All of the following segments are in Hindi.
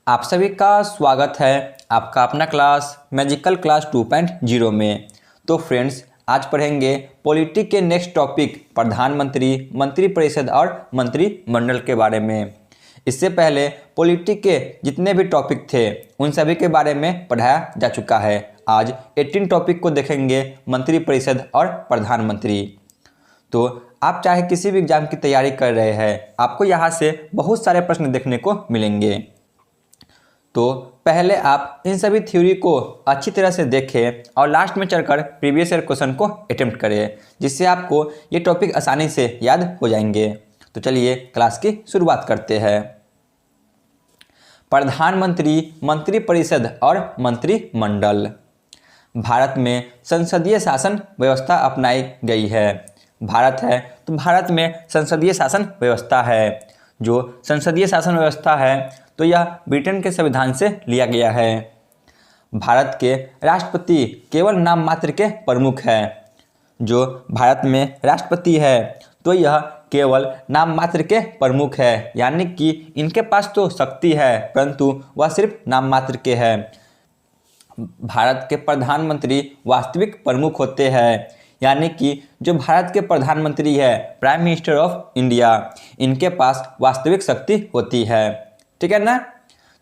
आप सभी का स्वागत है आपका अपना क्लास मैजिकल क्लास 2.0 में। तो फ्रेंड्स, आज पढ़ेंगे पॉलिटी के नेक्स्ट टॉपिक प्रधानमंत्री, मंत्रिपरिषद और मंत्रिमंडल के बारे में। इससे पहले पॉलिटी के जितने भी टॉपिक थे उन सभी के बारे में पढ़ाया जा चुका है। आज 18 टॉपिक को देखेंगे, मंत्रिपरिषद और प्रधानमंत्री। तो आप चाहे किसी भी एग्जाम की तैयारी कर रहे हैं, आपको यहाँ से बहुत सारे प्रश्न देखने को मिलेंगे। तो पहले आप इन सभी थ्योरी को अच्छी तरह से देखें और लास्ट में चलकर प्रीवियस ईयर क्वेश्चन को अटेम्प्ट करें, जिससे आपको ये टॉपिक आसानी से याद हो जाएंगे। तो चलिए क्लास की शुरुआत करते हैं। प्रधानमंत्री, मंत्रिपरिषद और मंत्रिमंडल। भारत में संसदीय शासन व्यवस्था अपनाई गई है। भारत है तो भारत में संसदीय शासन व्यवस्था है। जो संसदीय शासन व्यवस्था है तो यह ब्रिटेन के संविधान से लिया गया है। भारत के राष्ट्रपति केवल नाम मात्र के प्रमुख हैं। जो भारत में राष्ट्रपति है तो यह केवल नाम मात्र के प्रमुख है, यानी कि इनके पास तो शक्ति है परंतु वह सिर्फ नाम मात्र के हैं। भारत के प्रधानमंत्री वास्तविक प्रमुख होते हैं, यानी कि जो भारत के प्रधानमंत्री है, प्राइम मिनिस्टर ऑफ इंडिया, इनके पास वास्तविक शक्ति होती है। ठीक है ना।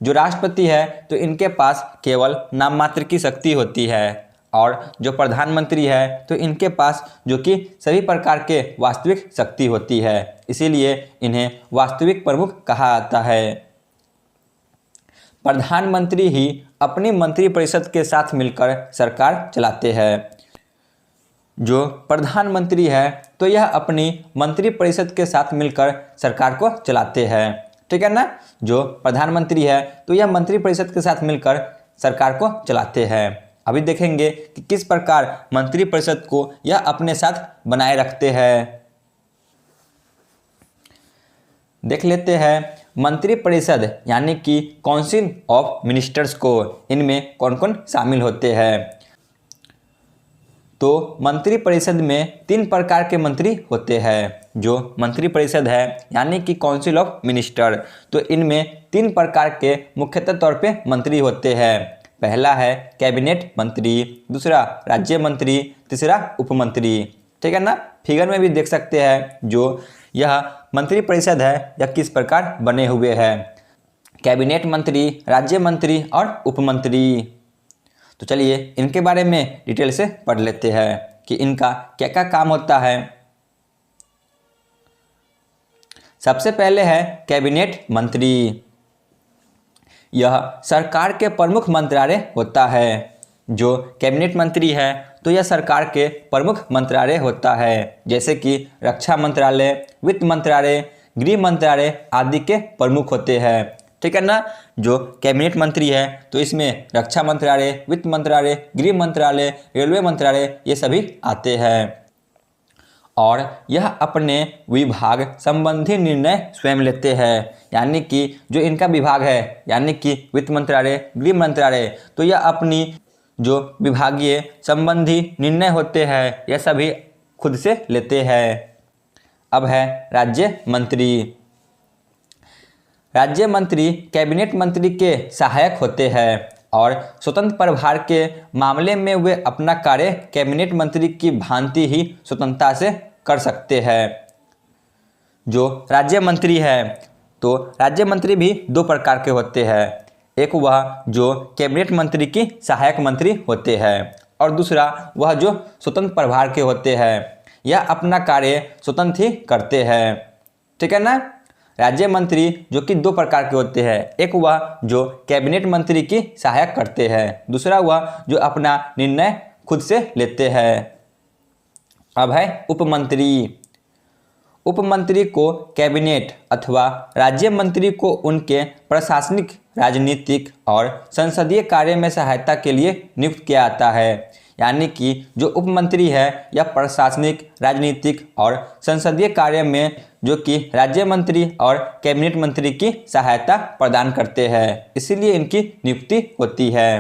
जो राष्ट्रपति है तो इनके पास केवल नाम मात्र की शक्ति होती है, और जो प्रधानमंत्री है तो इनके पास जो कि सभी प्रकार के वास्तविक शक्ति होती है, इसीलिए इन्हें वास्तविक प्रमुख कहा जाता है। प्रधानमंत्री ही अपनी मंत्रिपरिषद के साथ मिलकर सरकार चलाते हैं। जो प्रधानमंत्री है तो यह अपनी मंत्रिपरिषद के साथ मिलकर सरकार को चलाते हैं। ठीक है ना। जो प्रधानमंत्री है तो यह मंत्रिपरिषद के साथ मिलकर सरकार को चलाते हैं। अभी देखेंगे कि किस प्रकार मंत्रिपरिषद को यह अपने साथ बनाए रखते हैं। देख लेते हैं मंत्रिपरिषद यानी कि काउंसिल ऑफ मिनिस्टर्स को, इनमें कौन कौन शामिल होते हैं। तो मंत्रिपरिषद में 3 प्रकार के मंत्री होते हैं। जो मंत्रिपरिषद है यानी कि काउंसिल ऑफ मिनिस्टर, तो इनमें 3 प्रकार के मुख्यतः तौर पे मंत्री होते हैं। पहला है कैबिनेट मंत्री, दूसरा राज्य मंत्री, तीसरा उपमंत्री। ठीक है ना। फिगर में भी देख सकते हैं जो यह मंत्रिपरिषद है यह किस प्रकार बने हुए हैं। कैबिनेट मंत्री, राज्य मंत्री और उपमंत्री। तो चलिए इनके बारे में डिटेल से पढ़ लेते हैं कि इनका क्या क्या काम होता है। सबसे पहले है कैबिनेट मंत्री। यह सरकार के प्रमुख मंत्रालय होता है। जो कैबिनेट मंत्री है तो यह सरकार के प्रमुख मंत्रालय होता है, जैसे कि रक्षा मंत्रालय, वित्त मंत्रालय, गृह मंत्रालय आदि के प्रमुख होते हैं। ठीक है ना। जो कैबिनेट मंत्री है तो इसमें रक्षा मंत्रालय, वित्त मंत्रालय, गृह मंत्रालय, रेलवे मंत्रालय ये सभी आते हैं। और यह अपने विभाग संबंधी निर्णय स्वयं लेते हैं, यानी कि जो इनका विभाग है यानी कि वित्त मंत्रालय, गृह मंत्रालय, तो यह अपनी जो विभागीय संबंधी निर्णय होते हैं यह सभी खुद से लेते हैं। अब है राज्य मंत्री। राज्य मंत्री कैबिनेट मंत्री के सहायक होते हैं और स्वतंत्र प्रभार के मामले में वे अपना कार्य कैबिनेट मंत्री की भांति ही स्वतंत्रता से कर सकते हैं। जो राज्य मंत्री है तो राज्य मंत्री भी 2 प्रकार के होते हैं। एक वह जो कैबिनेट मंत्री की सहायक मंत्री होते हैं और दूसरा वह जो स्वतंत्र प्रभार के होते हैं। यह अपना कार्य स्वतंत्र ही करते हैं। ठीक है ना। राज्य मंत्री जो कि 2 प्रकार के होते हैं। एक वह जो कैबिनेट मंत्री की सहायक करते हैं, दूसरा वह जो अपना निर्णय खुद से लेते हैं। अब है उपमंत्री। उपमंत्री को कैबिनेट अथवा राज्य मंत्री को उनके प्रशासनिक, राजनीतिक और संसदीय कार्य में सहायता के लिए नियुक्त किया जाता है। यानी कि जो उपमंत्री है यह प्रशासनिक, राजनीतिक और संसदीय कार्य में जो कि राज्य मंत्री और कैबिनेट मंत्री की सहायता प्रदान करते हैं, इसीलिए इनकी नियुक्ति होती है।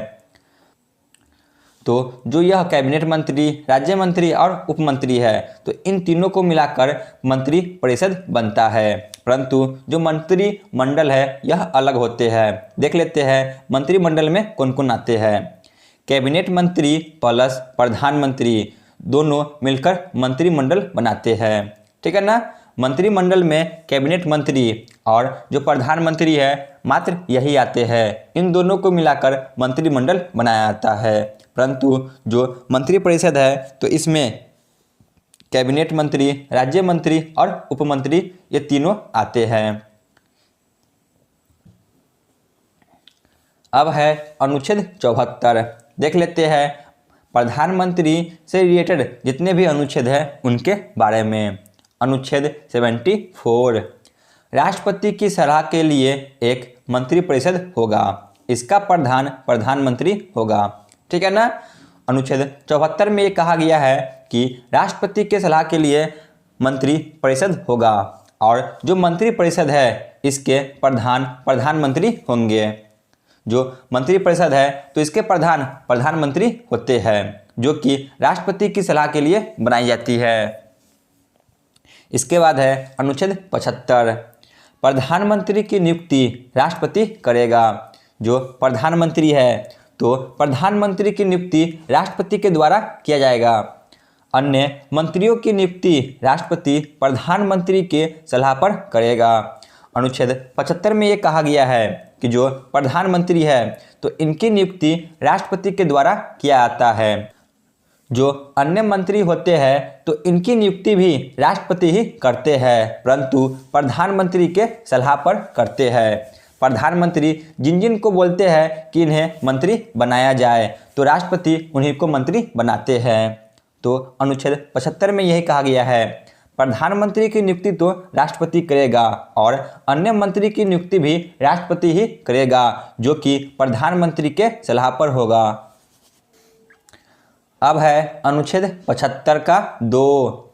तो जो यह कैबिनेट मंत्री, राज्य मंत्री और उपमंत्री है तो इन तीनों को मिलाकर मंत्रिपरिषद बनता है। परंतु जो मंत्रिमंडल है यह अलग होते हैं। देख लेते हैं मंत्रिमंडल में कौन कौन आते हैं। कैबिनेट मंत्री प्लस प्रधानमंत्री दोनों मिलकर मंत्रिमंडल बनाते हैं, ठीक है ना। मंत्रिमंडल में कैबिनेट मंत्री और जो प्रधानमंत्री है मात्र यही आते हैं। इन दोनों को मिलाकर मंत्रिमंडल बनाया जाता है। परंतु जो मंत्रिपरिषद है तो इसमें कैबिनेट मंत्री, राज्य मंत्री और उपमंत्री ये तीनों आते हैं। अब है अनुच्छेद 74। देख लेते हैं प्रधानमंत्री से रिलेटेड जितने भी अनुच्छेद हैं उनके बारे में। अनुच्छेद 74, राष्ट्रपति की सलाह के लिए एक मंत्रिपरिषद होगा, इसका प्रधान प्रधानमंत्री होगा, ठीक है ना। अनुच्छेद 74 में ये कहा गया है कि राष्ट्रपति के सलाह के लिए मंत्रिपरिषद होगा और जो मंत्रिपरिषद है इसके प्रधान प्रधानमंत्री होंगे। जो मंत्रिपरिषद है तो इसके प्रधान प्रधानमंत्री होते हैं, जो कि राष्ट्रपति की सलाह के लिए बनाई जाती है। इसके बाद है अनुच्छेद 75, प्रधानमंत्री की नियुक्ति राष्ट्रपति करेगा। जो प्रधानमंत्री है तो प्रधानमंत्री की नियुक्ति राष्ट्रपति के द्वारा किया जाएगा। अन्य मंत्रियों की नियुक्ति राष्ट्रपति प्रधानमंत्री के सलाह पर करेगा। अनुच्छेद 75 में ये कहा गया है कि जो प्रधानमंत्री है तो इनकी नियुक्ति राष्ट्रपति के द्वारा किया जाता है। जो अन्य मंत्री होते हैं तो इनकी नियुक्ति भी राष्ट्रपति ही करते हैं, परंतु प्रधानमंत्री के सलाह पर करते हैं। प्रधानमंत्री जिन जिन को बोलते हैं कि इन्हें मंत्री बनाया जाए तो राष्ट्रपति उन्हीं को मंत्री बनाते हैं। तो अनुच्छेद 75 में यही कहा गया है प्रधानमंत्री की नियुक्ति तो राष्ट्रपति करेगा और अन्य मंत्री की नियुक्ति भी राष्ट्रपति ही करेगा, जो कि प्रधानमंत्री के सलाह पर होगा। अब है अनुच्छेद 75 का 2।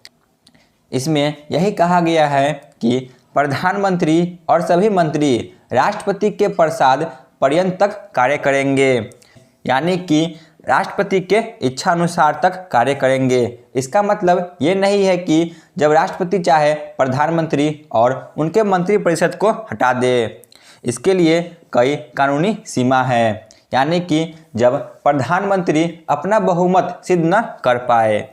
इसमें यही कहा गया है कि प्रधानमंत्री और सभी मंत्री राष्ट्रपति के प्रसाद पर्यंत तक कार्य करेंगे, यानी कि राष्ट्रपति के इच्छा अनुसार तक कार्य करेंगे। इसका मतलब ये नहीं है कि जब राष्ट्रपति चाहे प्रधानमंत्री और उनके मंत्रिपरिषद को हटा दे। इसके लिए कई कानूनी सीमा है, यानी कि जब प्रधानमंत्री अपना बहुमत सिद्ध न कर पाए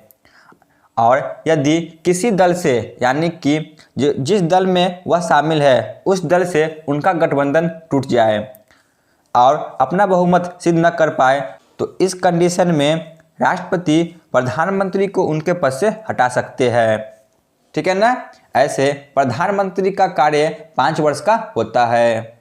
और यदि किसी दल से, यानी कि जिस दल में वह शामिल है उस दल से उनका गठबंधन टूट जाए और अपना बहुमत सिद्ध न कर पाए तो इस कंडीशन में राष्ट्रपति प्रधानमंत्री को उनके पद से हटा सकते हैं, ठीक है ना। ऐसे प्रधानमंत्री का कार्य 5 वर्ष का होता है।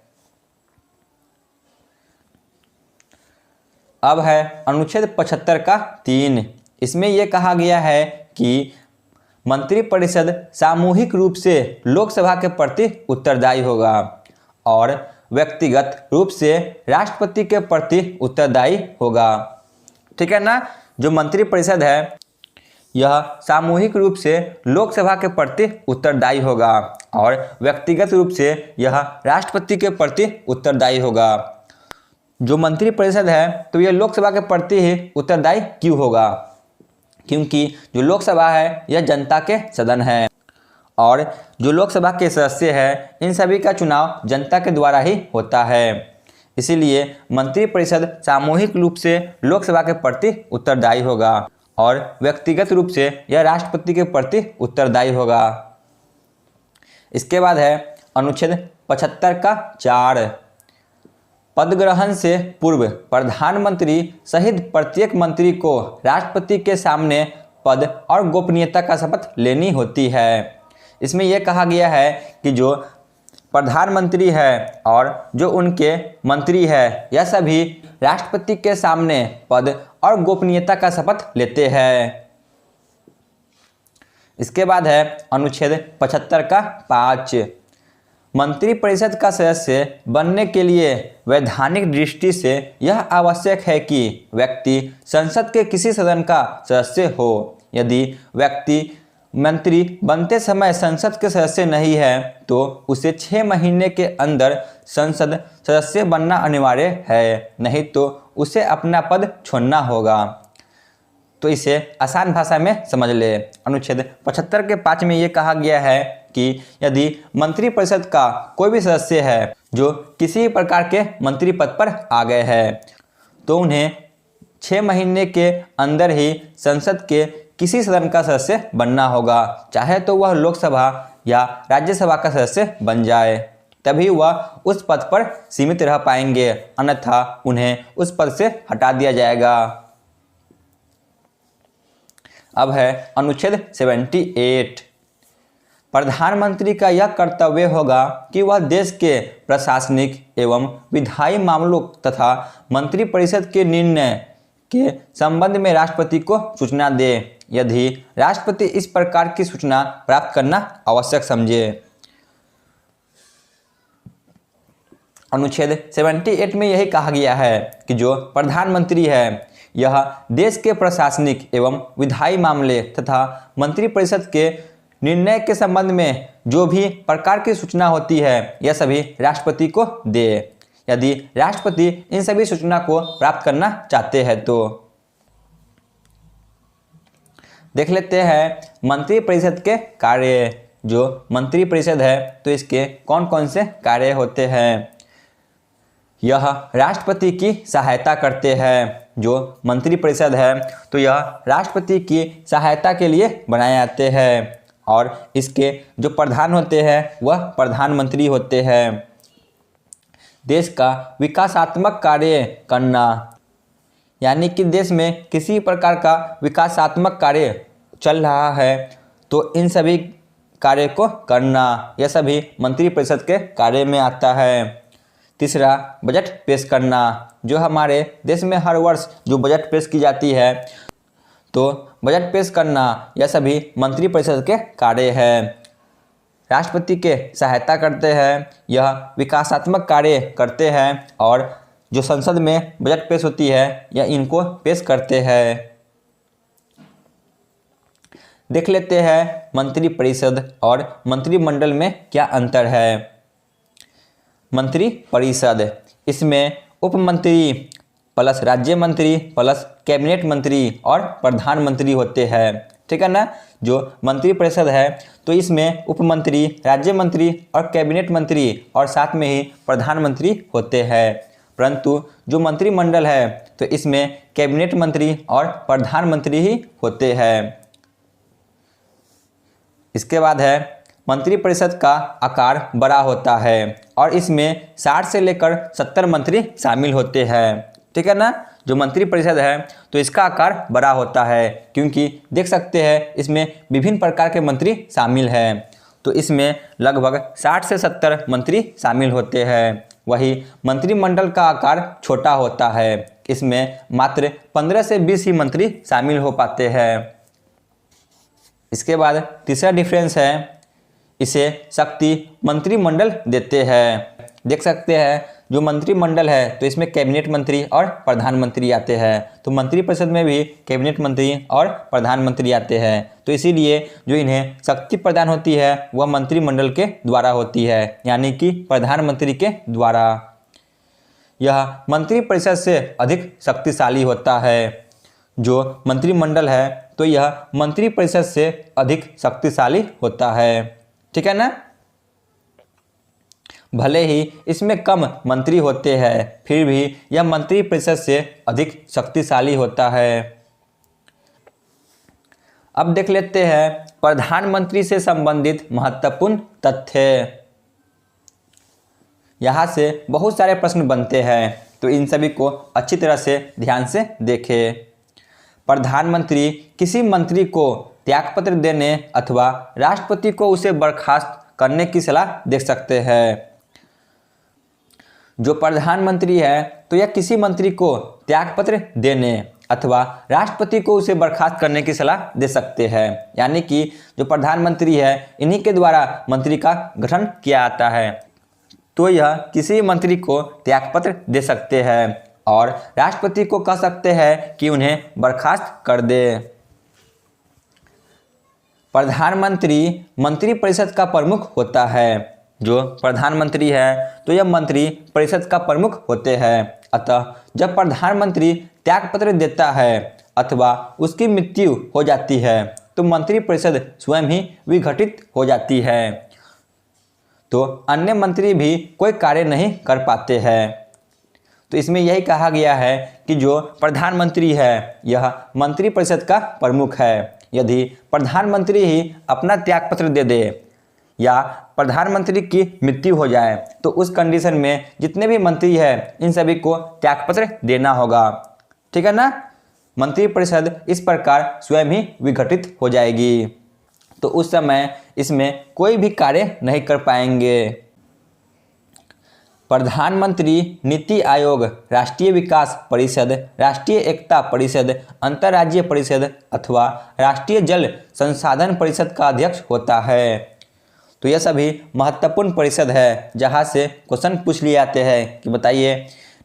अब है अनुच्छेद 75 का 3। इसमें यह कहा गया है कि मंत्रिपरिषद सामूहिक रूप से लोकसभा के प्रति उत्तरदायी होगा और व्यक्तिगत रूप से राष्ट्रपति के प्रति उत्तरदायी होगा, ठीक है ना। जो मंत्रिपरिषद है यह सामूहिक रूप से लोकसभा के प्रति उत्तरदायी होगा और व्यक्तिगत रूप से यह राष्ट्रपति के प्रति उत्तरदायी होगा। जो मंत्रिपरिषद है तो यह लोकसभा के प्रति ही उत्तरदायी क्यों होगा, क्योंकि जो लोकसभा है यह जनता के सदन है और जो लोकसभा के सदस्य हैं इन सभी का चुनाव जनता के द्वारा ही होता है। इसीलिए मंत्रिपरिषद सामूहिक रूप से लोकसभा के प्रति उत्तरदायी होगा और व्यक्तिगत रूप से यह राष्ट्रपति के प्रति उत्तरदायी होगा। इसके बाद है अनुच्छेद 75 का 4। पद ग्रहण से पूर्व प्रधानमंत्री सहित प्रत्येक मंत्री को राष्ट्रपति के सामने पद और गोपनीयता का शपथ लेनी होती है। इसमें यह कहा गया है कि जो प्रधानमंत्री है और जो उनके मंत्री है यह सभी राष्ट्रपति के सामने पद और गोपनीयता का शपथ लेते हैं। इसके बाद है अनुच्छेद 75 का 5। मंत्रिपरिषद का सदस्य बनने के लिए वैधानिक दृष्टि से यह आवश्यक है कि व्यक्ति संसद के किसी सदन का सदस्य हो। यदि व्यक्ति मंत्री बनते समय संसद के सदस्य नहीं है तो उसे 6 महीने के अंदर संसद सदस्य बनना अनिवार्य है, नहीं तो उसे अपना पद छोड़ना होगा। तो इसे आसान भाषा में समझ ले। अनुच्छेद 75 के 5 में ये कहा गया है कि यदि मंत्रिपरिषद का कोई भी सदस्य है जो किसी प्रकार के मंत्री पद पर आ गए हैं तो उन्हें 6 महीने के अंदर ही संसद के किसी सदन का सदस्य बनना होगा, चाहे तो वह लोकसभा या राज्यसभा का सदस्य बन जाए, तभी वह उस पद पर सीमित रह पाएंगे, अन्यथा उन्हें उस पद से हटा दिया जाएगा। अब है अनुच्छेद 78। प्रधानमंत्री का यह कर्तव्य होगा कि वह देश के प्रशासनिक एवं विधायी मामलों तथा मंत्रिपरिषद के निर्णय के संबंध में राष्ट्रपति को सूचना दे, यदि राष्ट्रपति इस प्रकार की सूचना प्राप्त करना आवश्यक समझे। अनुच्छेद 78 में यही कहा गया है कि जो प्रधानमंत्री है यह देश के प्रशासनिक एवं विधायी मामले तथा मंत्रिपरिषद के निर्णय के संबंध में जो भी प्रकार की सूचना होती है यह सभी राष्ट्रपति को दे, यदि राष्ट्रपति इन सभी सूचना को प्राप्त करना चाहते हैं तो। देख लेते हैं मंत्रिपरिषद के कार्य। जो मंत्रिपरिषद है तो इसके कौन कौन से कार्य होते हैं। यह राष्ट्रपति की सहायता करते हैं। जो मंत्रिपरिषद है तो यह राष्ट्रपति की सहायता के लिए बनाए जाते हैं और इसके जो प्रधान होते हैं वह प्रधानमंत्री होते हैं। देश का विकासात्मक कार्य करना, यानी कि देश में किसी प्रकार का विकासात्मक कार्य चल रहा है तो इन सभी कार्य को करना, यह सभी मंत्रिपरिषद के कार्य में आता है। तीसरा, बजट पेश करना। जो हमारे देश में हर वर्ष जो बजट पेश की जाती है तो बजट पेश करना यह सभी मंत्रिपरिषद के कार्य है। राष्ट्रपति के सहायता करते हैं, यह विकासात्मक कार्य करते हैं और जो संसद में बजट पेश होती है यह इनको पेश करते हैं। देख लेते हैं मंत्रिपरिषद और मंत्रिमंडल में क्या अंतर है। मंत्रिपरिषद, इसमें उप मंत्री प्लस राज्य मंत्री प्लस कैबिनेट मंत्री और प्रधानमंत्री होते हैं, ठीक है ना। जो मंत्रिपरिषद है तो इसमें उप मंत्री, राज्य मंत्री और कैबिनेट मंत्री और साथ में ही प्रधानमंत्री होते हैं। परंतु जो मंत्रिमंडल है तो इसमें कैबिनेट मंत्री और प्रधानमंत्री ही होते हैं। इसके बाद है मंत्रिपरिषद का आकार बड़ा होता है और इसमें 60 से लेकर 70 मंत्री शामिल होते हैं, ठीक है ना। जो मंत्रिपरिषद है तो इसका आकार बड़ा होता है क्योंकि देख सकते हैं इसमें विभिन्न प्रकार के मंत्री शामिल हैं, तो इसमें लगभग 60 से 70 मंत्री शामिल होते हैं। वही मंत्रिमंडल का आकार छोटा होता है, इसमें मात्र 15 से 20 ही मंत्री शामिल हो पाते हैं। इसके बाद तीसरा डिफरेंस है, इसे शक्ति मंत्रिमंडल देते हैं। देख सकते हैं जो मंत्रिमंडल है तो इसमें कैबिनेट मंत्री और प्रधानमंत्री आते हैं, तो मंत्रिपरिषद में भी कैबिनेट मंत्री और प्रधानमंत्री आते हैं, तो इसीलिए जो इन्हें शक्ति प्रदान होती है वह मंत्रिमंडल के द्वारा होती है, यानी कि प्रधानमंत्री के द्वारा। यह मंत्रिपरिषद से अधिक शक्तिशाली होता है। जो मंत्रिमंडल है तो यह मंत्रिपरिषद से अधिक शक्तिशाली होता है, ठीक है ना। भले ही इसमें कम मंत्री होते हैं फिर भी यह मंत्रिपरिषद से अधिक शक्तिशाली होता है। अब देख लेते हैं प्रधानमंत्री से संबंधित महत्वपूर्ण तथ्य। यहाँ से बहुत सारे प्रश्न बनते हैं तो इन सभी को अच्छी तरह से ध्यान से देखें। प्रधानमंत्री किसी मंत्री को त्यागपत्र देने अथवा राष्ट्रपति को उसे बर्खास्त करने की सलाह दे सकते हैं। जो प्रधानमंत्री है तो यह किसी मंत्री को त्यागपत्र देने अथवा राष्ट्रपति को उसे बर्खास्त करने की सलाह दे सकते हैं, यानी कि जो प्रधानमंत्री है इन्हीं के द्वारा मंत्री का गठन किया जाता है, तो यह किसी मंत्री को त्यागपत्र दे सकते हैं और राष्ट्रपति को कह सकते हैं कि उन्हें बर्खास्त कर दे। प्रधानमंत्री मंत्रिपरिषद का प्रमुख होता है। जो प्रधानमंत्री है तो यह मंत्री परिषद का प्रमुख होते हैं, अतः जब प्रधानमंत्री त्यागपत्र देता है अथवा उसकी मृत्यु हो जाती है तो मंत्रिपरिषद स्वयं ही विघटित हो जाती है। तो अन्य मंत्री भी कोई कार्य नहीं कर पाते हैं। तो इसमें यही कहा गया है कि जो प्रधानमंत्री है यह मंत्रिपरिषद का प्रमुख है। यदि प्रधानमंत्री ही अपना त्यागपत्र दे दे या प्रधानमंत्री की मृत्यु हो जाए तो उस कंडीशन में जितने भी मंत्री हैं इन सभी को त्यागपत्र देना होगा। ठीक है ना। मंत्रिपरिषद इस प्रकार स्वयं ही विघटित हो जाएगी, तो उस समय इसमें कोई भी कार्य नहीं कर पाएंगे। प्रधानमंत्री नीति आयोग, राष्ट्रीय विकास परिषद, राष्ट्रीय एकता परिषद, अंतर्राज्यीय परिषद अथवा राष्ट्रीय जल संसाधन परिषद का अध्यक्ष होता है। तो यह सभी महत्वपूर्ण परिषद है जहां से क्वेश्चन पूछ लिए जाते हैं कि बताइए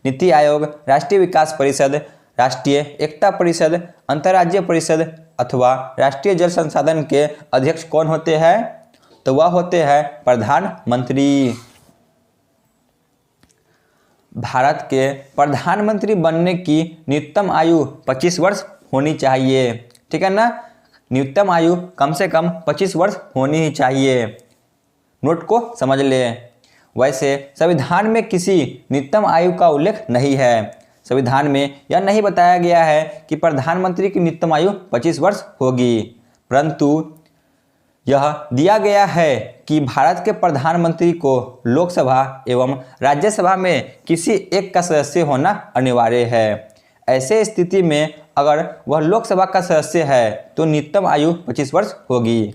नीति आयोग, राष्ट्रीय विकास परिषद, राष्ट्रीय एकता परिषद, अंतर्राज्यीय परिषद अथवा राष्ट्रीय जल संसाधन के अध्यक्ष कौन होते हैं? तो वह होते हैं प्रधानमंत्री। भारत के प्रधानमंत्री बनने की न्यूनतम आयु 25 वर्ष होनी चाहिए। ठीक है ना। न्यूनतम आयु कम से कम 25 वर्ष होनी ही चाहिए। नोट को समझ ले। वैसे संविधान में किसी न्यूनतम आयु का उल्लेख नहीं है। संविधान में यह नहीं बताया गया है कि प्रधानमंत्री की न्यूनतम आयु 25 वर्ष होगी, परंतु यह दिया गया है कि भारत के प्रधानमंत्री को लोकसभा एवं राज्यसभा में किसी एक का सदस्य होना अनिवार्य है। ऐसे स्थिति में अगर वह लोकसभा का सदस्य है तो न्यूनतम आयु 25 वर्ष होगी।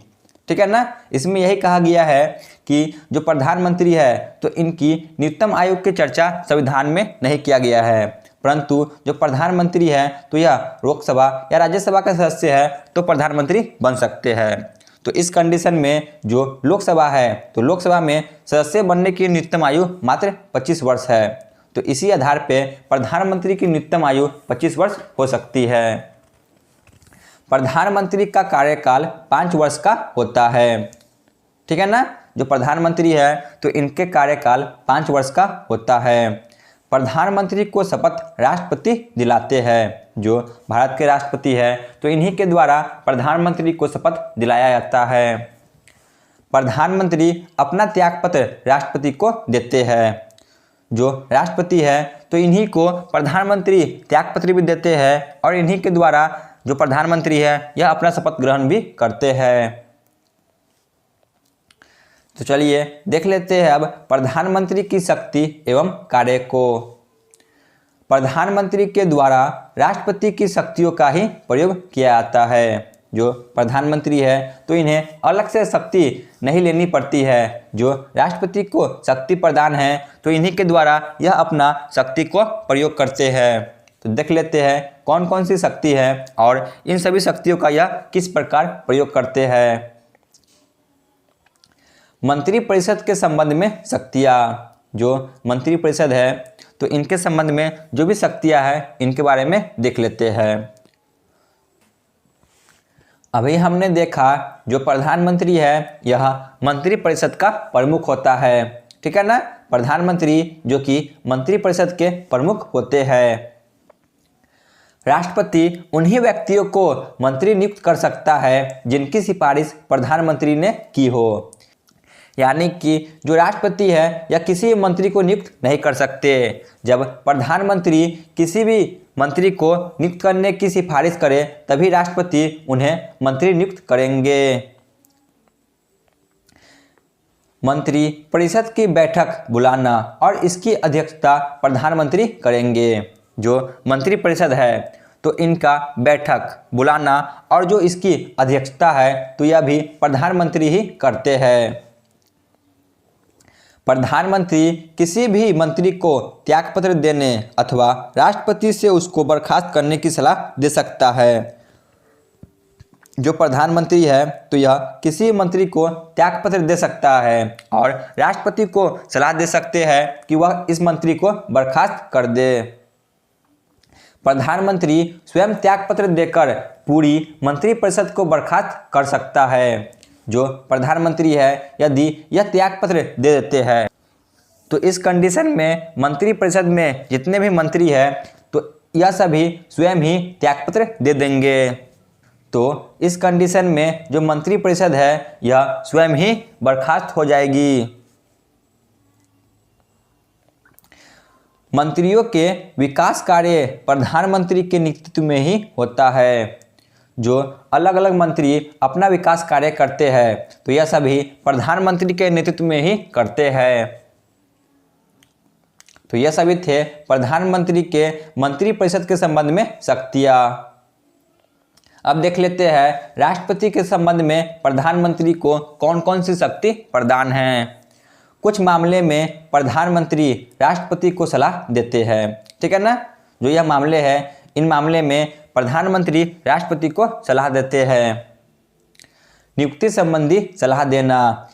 ठीक है ना। इसमें यही कहा गया है कि जो प्रधानमंत्री है तो इनकी न्यूनतम आयु की चर्चा संविधान में नहीं किया गया है, परंतु जो प्रधानमंत्री है तो यह लोकसभा या राज्यसभा का सदस्य है तो प्रधानमंत्री बन सकते हैं। तो इस कंडीशन में जो लोकसभा है तो लोकसभा में सदस्य बनने की न्यूनतम आयु मात्र 25 वर्ष है। तो इसी आधार पे प्रधानमंत्री की न्यूनतम आयु 25 वर्ष हो सकती है। प्रधानमंत्री का कार्यकाल 5 वर्ष का होता है। ठीक है ना। जो प्रधानमंत्री है तो इनके कार्यकाल 5 वर्ष का होता है। प्रधानमंत्री को शपथ राष्ट्रपति दिलाते हैं। जो भारत के राष्ट्रपति है तो इन्हीं के द्वारा प्रधानमंत्री को शपथ दिलाया जाता है। प्रधानमंत्री अपना त्यागपत्र राष्ट्रपति को देते हैं। जो राष्ट्रपति है तो इन्हीं को प्रधानमंत्री त्यागपत्र भी देते हैं और इन्हीं के द्वारा जो प्रधानमंत्री है यह अपना शपथ ग्रहण भी करते हैं। तो चलिए देख लेते हैं अब प्रधानमंत्री की शक्ति एवं कार्य को। प्रधानमंत्री के द्वारा राष्ट्रपति की शक्तियों का ही प्रयोग किया जाता है। जो प्रधानमंत्री है तो इन्हें अलग से शक्ति नहीं लेनी पड़ती है। जो राष्ट्रपति को शक्ति प्रदान है तो इन्हीं के द्वारा यह अपना शक्ति को प्रयोग करते हैं। तो देख लेते हैं कौन कौन सी शक्ति है और इन सभी शक्तियों का यह किस प्रकार प्रयोग करते हैं। मंत्रिपरिषद के संबंध में शक्तियाँ। जो मंत्रिपरिषद है तो इनके संबंध में जो भी शक्तियाँ हैं इनके बारे में देख लेते हैं। अभी हमने देखा जो प्रधानमंत्री है यह मंत्रिपरिषद का प्रमुख होता है। ठीक है ना। प्रधानमंत्री जो कि मंत्रिपरिषद के प्रमुख होते हैं। राष्ट्रपति उन्हीं व्यक्तियों को मंत्री नियुक्त कर सकता है जिनकी सिफारिश प्रधानमंत्री ने की हो। यानी कि जो राष्ट्रपति है या किसी मंत्री को नियुक्त नहीं कर सकते। जब प्रधानमंत्री किसी भी मंत्री को नियुक्त करने की सिफारिश करे तभी राष्ट्रपति उन्हें मंत्री नियुक्त करेंगे। मंत्री परिषद की बैठक बुलाना और इसकी अध्यक्षता प्रधानमंत्री करेंगे। जो मंत्री परिषद है तो इनका बैठक बुलाना और जो इसकी अध्यक्षता है तो यह भी प्रधानमंत्री ही करते हैं। प्रधानमंत्री किसी भी मंत्री को त्यागपत्र देने अथवा राष्ट्रपति से उसको बर्खास्त करने की सलाह दे सकता है। जो प्रधानमंत्री है तो यह किसी मंत्री को त्यागपत्र दे सकता है और राष्ट्रपति को सलाह दे सकते हैं कि वह इस मंत्री को बर्खास्त कर दे। प्रधानमंत्री स्वयं त्यागपत्र देकर पूरी मंत्रिपरिषद को बर्खास्त कर सकता है। जो प्रधानमंत्री है यदि यह त्यागपत्र दे देते हैं तो इस कंडीशन में मंत्रिपरिषद में जितने भी मंत्री हैं तो यह सभी स्वयं ही त्यागपत्र दे देंगे। तो इस कंडीशन में जो मंत्रिपरिषद है यह स्वयं ही बर्खास्त हो जाएगी। मंत्रियों के विकास कार्य प्रधानमंत्री के नेतृत्व में ही होता है। जो अलग अलग मंत्री अपना विकास कार्य करते हैं तो यह सभी प्रधानमंत्री के नेतृत्व में ही करते हैं। तो यह सभी थे प्रधानमंत्री के मंत्रिपरिषद के संबंध में शक्तियां। अब देख लेते हैं राष्ट्रपति के संबंध में प्रधानमंत्री को कौन कौन सी शक्ति प्रदान है। कुछ मामले में प्रधानमंत्री राष्ट्रपति को सलाह देते हैं, ठीक है ना। जो यह मामले हैं इन मामले में प्रधानमंत्री राष्ट्रपति को सलाह देते हैं। नियुक्ति संबंधी सलाह देना,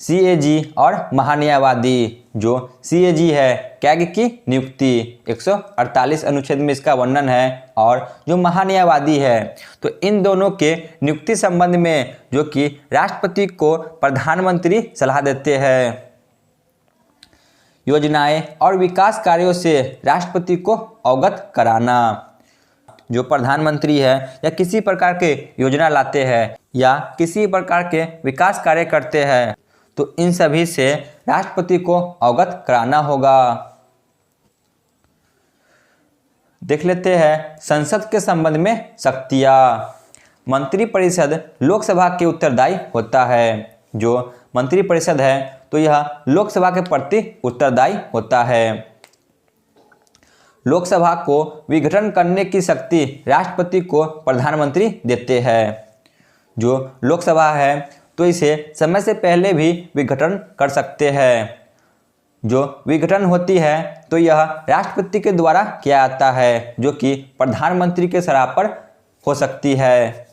सीएजी और महान्यायवादी। जो सीएजी है कैग की नियुक्ति 148 अनुच्छेद में इसका वर्णन है, और जो महान्यायवादी है तो इन दोनों के नियुक्ति संबंध में जो कि राष्ट्रपति को प्रधानमंत्री सलाह देते हैं। योजनाएं और विकास कार्यों से राष्ट्रपति को अवगत कराना। जो प्रधानमंत्री है या किसी प्रकार के योजना लाते हैं या किसी प्रकार के विकास कार्य करते हैं तो इन सभी से राष्ट्रपति को अवगत कराना होगा। देख लेते हैं संसद के संबंध में शक्तियां। मंत्रिपरिषद लोकसभा के उत्तरदायी होता है। जो मंत्रिपरिषद है तो यह लोकसभा के प्रति उत्तरदायी होता है। लोकसभा को विघटन करने की शक्ति राष्ट्रपति को प्रधानमंत्री देते हैं। जो लोकसभा है तो इसे समय से पहले भी विघटन कर सकते हैं। जो विघटन होती है तो यह राष्ट्रपति के द्वारा किया जाता है, जो कि प्रधानमंत्री के सलाह पर हो सकती है।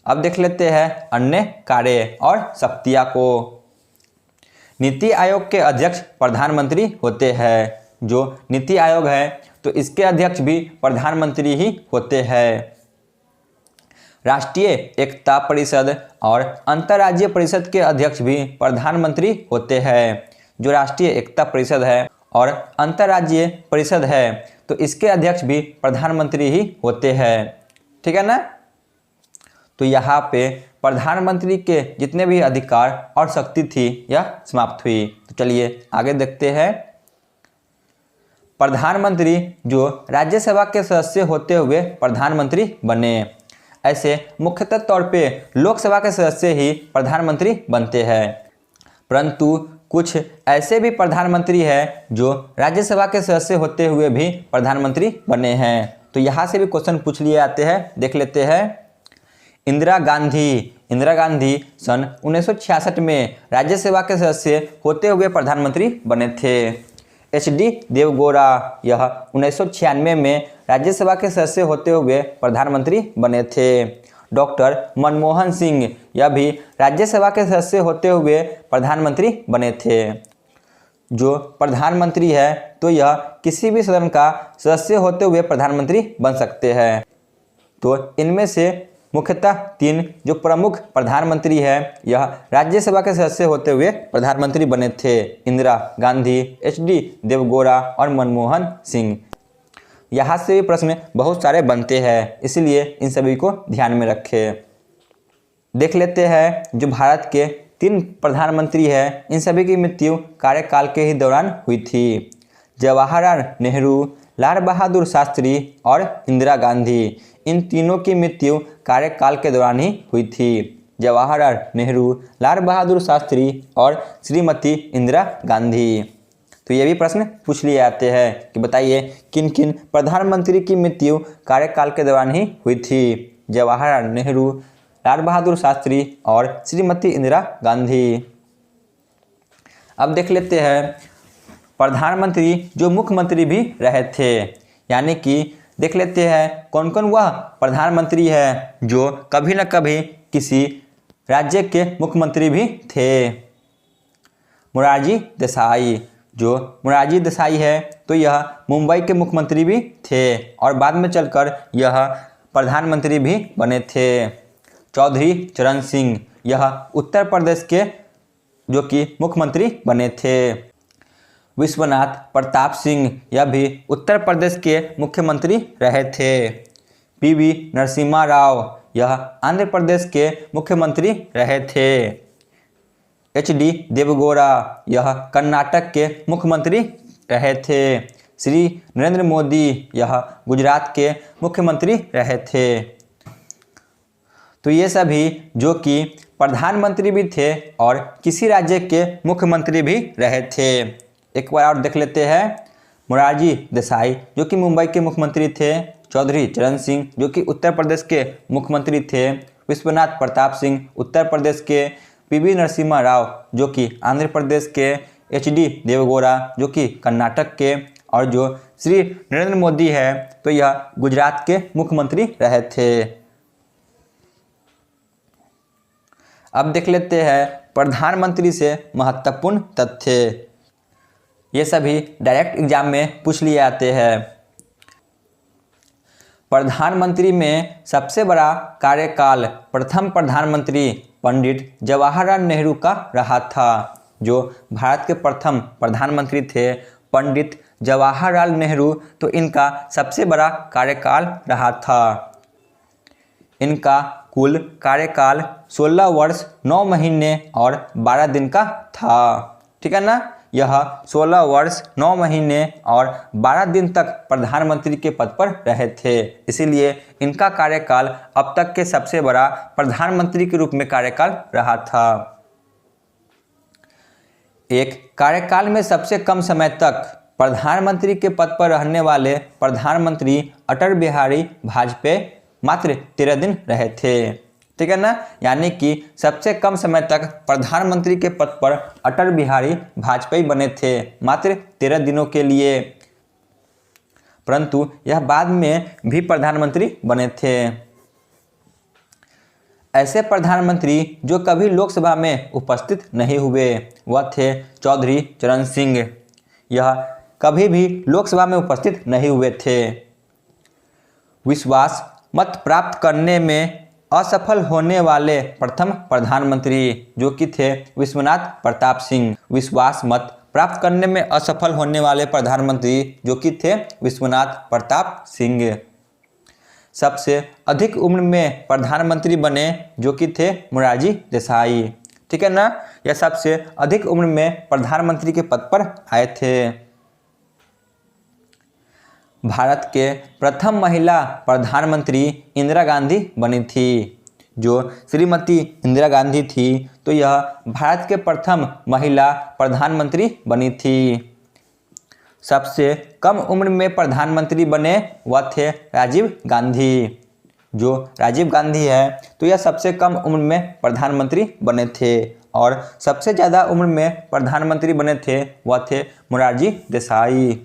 अब देख लेते हैं अन्य कार्य और शक्तियां को। नीति आयोग के अध्यक्ष प्रधानमंत्री होते हैं। जो नीति आयोग है तो इसके अध्यक्ष भी प्रधानमंत्री ही होते हैं। राष्ट्रीय एकता परिषद और अंतर्राज्यीय परिषद के अध्यक्ष भी प्रधानमंत्री होते हैं। जो राष्ट्रीय एकता परिषद है और अंतर्राज्यीय परिषद है तो इसके अध्यक्ष भी प्रधानमंत्री ही होते हैं, ठीक है ना। तो यहाँ पे प्रधानमंत्री के जितने भी अधिकार और शक्ति थी यह समाप्त हुई। तो चलिए आगे देखते हैं। प्रधानमंत्री जो राज्यसभा के सदस्य होते हुए प्रधानमंत्री बने। ऐसे मुख्यतः तौर पे लोकसभा के सदस्य ही प्रधानमंत्री बनते हैं, परंतु कुछ ऐसे भी प्रधानमंत्री हैं जो राज्यसभा के सदस्य होते हुए भी प्रधानमंत्री बने हैं। तो यहाँ से भी क्वेश्चन पूछ लिए जाते हैं, देख लेते हैं। इंदिरा गांधी सन 1966 में राज्यसभा के सदस्य होते हुए प्रधानमंत्री बने थे। HD देवगौड़ा यह 1996 में राज्यसभा के सदस्य होते हुए प्रधानमंत्री बने थे। डॉक्टर मनमोहन सिंह यह भी राज्यसभा के सदस्य होते हुए प्रधानमंत्री बने थे। जो प्रधानमंत्री है तो यह किसी भी सदन का सदस्य होते हुए प्रधानमंत्री बन सकते हैं। तो इनमें से मुख्यतः 3 जो प्रमुख प्रधानमंत्री है यह राज्यसभा के सदस्य होते हुए प्रधानमंत्री बने थे। इंदिरा गांधी, HD देवगौड़ा और मनमोहन सिंह। यहाँ से भी प्रश्न बहुत सारे बनते हैं, इसलिए इन सभी को ध्यान में रखें। देख लेते हैं जो भारत के 3 प्रधानमंत्री हैं इन सभी की मृत्यु कार्यकाल के ही दौरान हुई थी। जवाहरलाल नेहरू, लाल बहादुर शास्त्री और इंदिरा गांधी, इन तीनों की मृत्यु कार्यकाल के दौरान ही हुई थी। जवाहरलाल नेहरू, लाल बहादुर शास्त्री और श्रीमती इंदिरा गांधी। तो ये भी प्रश्न पूछ लिए जाते हैं कि बताइए किन किन प्रधानमंत्री की मृत्यु कार्यकाल के दौरान ही हुई थी। जवाहरलाल नेहरू, लाल बहादुर शास्त्री और श्रीमती इंदिरा गांधी। अब देख लेते हैं प्रधानमंत्री जो मुख्यमंत्री भी रहे थे, यानी कि देख लेते हैं कौन कौन वह प्रधानमंत्री है जो कभी न कभी किसी राज्य के मुख्यमंत्री भी थे। मोरारजी देसाई, जो मोरारजी देसाई है तो यह मुंबई के मुख्यमंत्री भी थे और बाद में चलकर यह प्रधानमंत्री भी बने थे। चौधरी चरण सिंह, यह उत्तर प्रदेश के जो कि मुख्यमंत्री बने थे। विश्वनाथ प्रताप सिंह, यह भी उत्तर प्रदेश के मुख्यमंत्री रहे थे। PV नरसिम्हा राव, यह आंध्र प्रदेश के मुख्यमंत्री रहे थे। HD देवगौड़ा, यह कर्नाटक के मुख्यमंत्री रहे थे। श्री नरेंद्र मोदी यह गुजरात के मुख्यमंत्री रहे थे। तो ये सभी जो कि प्रधानमंत्री भी थे और किसी राज्य के मुख्यमंत्री भी रहे थे। एक बार और देख लेते हैं। मोरारजी देसाई जो कि मुंबई के मुख्यमंत्री थे, चौधरी चरण सिंह जो कि उत्तर प्रदेश के मुख्यमंत्री थे, विश्वनाथ प्रताप सिंह उत्तर प्रदेश के, पीवी नरसिम्हा राव जो कि आंध्र प्रदेश के, एचडी देवगौड़ा जो कि कर्नाटक के, और जो श्री नरेंद्र मोदी है तो यह गुजरात के मुख्यमंत्री रहे थे। अब देख लेते हैं प्रधानमंत्री से महत्वपूर्ण तथ्य। ये सभी डायरेक्ट एग्जाम में पूछ लिए जाते हैं। प्रधानमंत्री में सबसे बड़ा कार्यकाल प्रथम प्रधानमंत्री पंडित जवाहरलाल नेहरू का रहा था। जो भारत के प्रथम प्रधानमंत्री थे पंडित जवाहरलाल नेहरू, तो इनका सबसे बड़ा कार्यकाल रहा था। इनका कुल कार्यकाल 16 वर्ष 9 महीने और 12 दिन का था। ठीक है ना। यह 16 वर्ष 9 महीने और 12 दिन तक प्रधानमंत्री के पद पर रहे थे, इसीलिए इनका कार्यकाल अब तक के सबसे बड़ा प्रधानमंत्री के रूप में कार्यकाल रहा था। एक कार्यकाल में सबसे कम समय तक प्रधानमंत्री के पद पर रहने वाले प्रधानमंत्री अटल बिहारी वाजपेयी मात्र 13 दिन रहे थे। ठीक है ना। यानी कि सबसे कम समय तक प्रधानमंत्री के पद पर अटल बिहारी वाजपेयी बने थे, मात्र 13 दिनों के लिए, परंतु यह बाद में भी प्रधानमंत्री बने थे। ऐसे प्रधानमंत्री जो कभी लोकसभा में उपस्थित नहीं हुए वह थे चौधरी चरण सिंह। यह कभी भी लोकसभा में उपस्थित नहीं हुए थे। विश्वास मत प्राप्त करने में असफल होने वाले प्रथम प्रधानमंत्री जो कि थे विश्वनाथ प्रताप सिंह। विश्वास मत प्राप्त करने में असफल होने वाले प्रधानमंत्री जो कि थे विश्वनाथ प्रताप सिंह। सबसे अधिक उम्र में प्रधानमंत्री बने जो कि थे मोरारजी देसाई। ठीक है ना। यह सबसे अधिक उम्र में प्रधानमंत्री के पद पर आए थे। भारत के प्रथम महिला प्रधानमंत्री इंदिरा गांधी बनी थी। जो श्रीमती इंदिरा गांधी थी तो यह भारत के प्रथम महिला प्रधानमंत्री बनी थी। सबसे कम उम्र में प्रधानमंत्री बने वह थे राजीव गांधी। जो राजीव गांधी है तो यह सबसे कम उम्र में प्रधानमंत्री बने थे, और सबसे ज़्यादा उम्र में प्रधानमंत्री बने थे वह थे मोरारजी देसाई।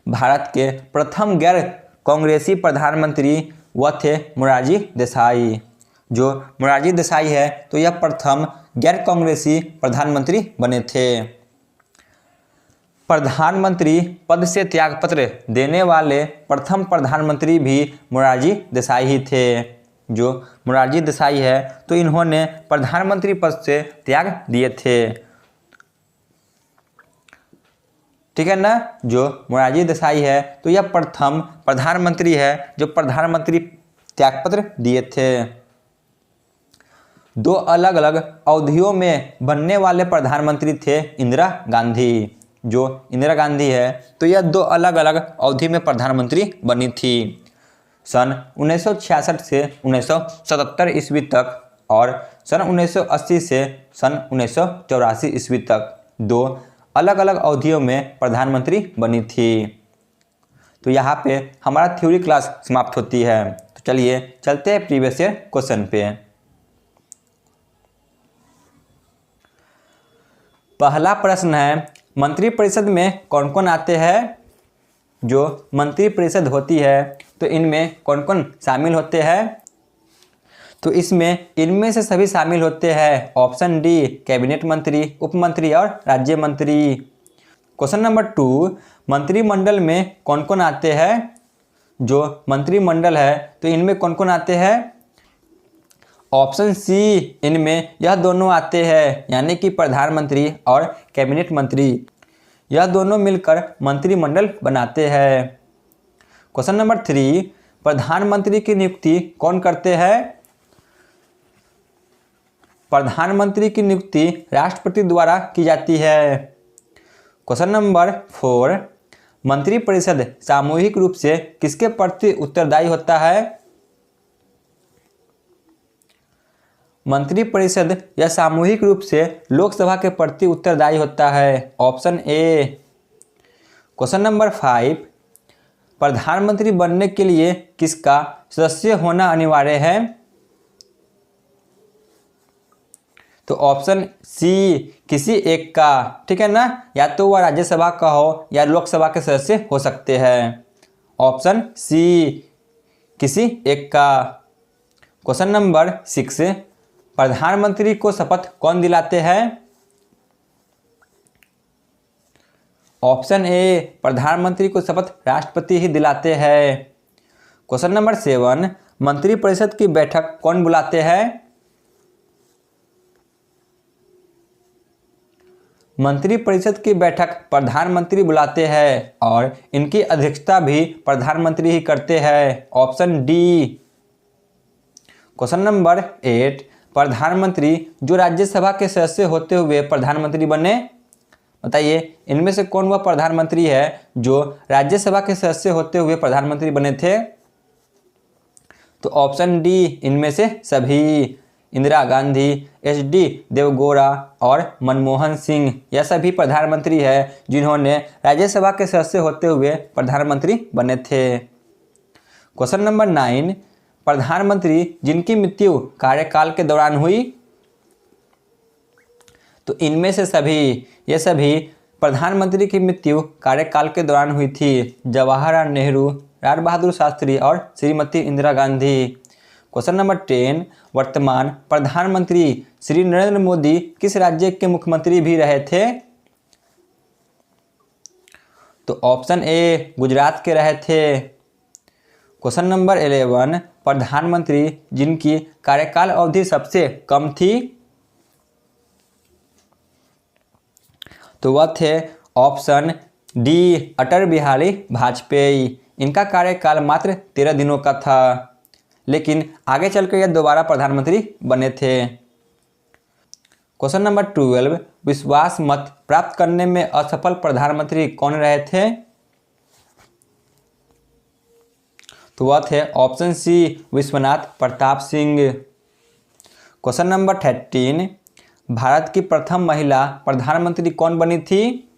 भारत के प्रथम गैर कांग्रेसी प्रधानमंत्री वह थे मोरारजी देसाई। जो मोरारजी देसाई है तो यह प्रथम गैर कांग्रेसी प्रधानमंत्री बने थे। प्रधानमंत्री पद से त्यागपत्र देने वाले प्रथम प्रधानमंत्री भी मोरारजी देसाई ही थे। जो मोरारजी देसाई है तो इन्होंने प्रधानमंत्री पद से त्याग दिए थे। ठीक है ना। जो मोरारजी देसाई है तो यह प्रथम प्रधानमंत्री है जो प्रधानमंत्री त्यागपत्र दिए थे। दो अलग अलग अवधियों में बनने वाले प्रधानमंत्री थे इंदिरा गांधी। जो इंदिरा गांधी है तो यह दो अलग अलग अवधि में प्रधानमंत्री बनी थी, सन 1966 से 1977 ईस्वी तक और सन 1980 से सन 1984 ईस्वी तक दो अलग अलग अवधियों में प्रधानमंत्री बनी थी। तो यहाँ पे हमारा थ्योरी क्लास समाप्त होती है। तो चलिए चलते हैं प्रीवियस ईयर क्वेश्चन पे। पहला प्रश्न है, मंत्रिपरिषद में कौन कौन आते हैं? जो मंत्रिपरिषद होती है तो इनमें कौन कौन शामिल होते हैं? तो इसमें इनमें से सभी शामिल होते हैं। ऑप्शन डी, कैबिनेट मंत्री, उप मंत्री और राज्य मंत्री। क्वेश्चन नंबर 2, मंत्रिमंडल में कौन कौन आते हैं? जो मंत्रिमंडल है तो इनमें कौन कौन आते हैं? ऑप्शन सी, इनमें यह दोनों आते हैं, यानी कि प्रधानमंत्री और कैबिनेट मंत्री, यह दोनों मिलकर मंत्रिमंडल बनाते हैं। क्वेश्चन नंबर 3, प्रधानमंत्री की नियुक्ति कौन करते हैं? प्रधानमंत्री की नियुक्ति राष्ट्रपति द्वारा की जाती है। क्वेश्चन नंबर 4, मंत्रिपरिषद सामूहिक रूप से किसके प्रति उत्तरदायी होता है? मंत्रिपरिषद यह सामूहिक रूप से लोकसभा के प्रति उत्तरदायी होता है। Option A. क्वेश्चन नंबर 5, प्रधानमंत्री बनने के लिए किसका सदस्य होना अनिवार्य है? तो ऑप्शन सी, किसी एक का। ठीक है ना, या तो वह राज्यसभा का हो या लोकसभा के सदस्य हो सकते हैं। ऑप्शन सी, किसी एक का। क्वेश्चन नंबर 6, प्रधानमंत्री को शपथ कौन दिलाते हैं? ऑप्शन ए, प्रधानमंत्री को शपथ राष्ट्रपति ही दिलाते हैं। क्वेश्चन नंबर 7, मंत्रिपरिषद की बैठक कौन बुलाते हैं? मंत्रिपरिषद की बैठक प्रधानमंत्री बुलाते हैं और इनकी अध्यक्षता भी प्रधानमंत्री ही करते हैं। Option D. क्वेश्चन नंबर 8, प्रधानमंत्री जो राज्यसभा के सदस्य होते हुए प्रधानमंत्री बने, बताइए इनमें से कौन वह प्रधानमंत्री है जो राज्यसभा के सदस्य होते हुए प्रधानमंत्री बने थे? तो ऑप्शन डी, इनमें से सभी। इंदिरा गांधी, एच.डी. देवगौड़ा और मनमोहन सिंह, यह सभी प्रधानमंत्री हैं जिन्होंने राज्यसभा के सदस्य होते हुए प्रधानमंत्री बने थे। क्वेश्चन नंबर 9, प्रधानमंत्री जिनकी मृत्यु कार्यकाल के दौरान हुई, तो इनमें से सभी, ये सभी प्रधानमंत्री की मृत्यु कार्यकाल के दौरान हुई थी। जवाहरलाल नेहरू, लाल बहादुर शास्त्री और श्रीमती इंदिरा गांधी। क्वेश्चन नंबर 10, वर्तमान प्रधानमंत्री श्री नरेंद्र मोदी किस राज्य के मुख्यमंत्री भी रहे थे? तो ऑप्शन ए, गुजरात के रहे थे। क्वेश्चन नंबर 11, प्रधानमंत्री जिनकी कार्यकाल अवधि सबसे कम थी, तो वह थे ऑप्शन डी, अटल बिहारी वाजपेयी। इनका कार्यकाल मात्र 13 दिनों का था, लेकिन आगे चलकर यह दोबारा प्रधानमंत्री बने थे। क्वेश्चन नंबर 12, विश्वास मत प्राप्त करने में असफल प्रधानमंत्री कौन रहे थे? तो वह थे option C, Vishwanath Pratap Singh. Question number 13, Bharat की प्रथम महिला प्रधानमंत्री कौन बनी थी?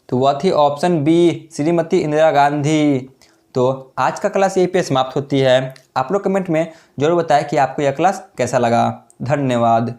तो वह थी ऑप्शन बी, श्रीमती इंदिरा गांधी। तो आज का क्लास यहीं पे समाप्त होती है। आप लोग कमेंट में जरूर बताएं कि आपको यह क्लास कैसा लगा। धन्यवाद।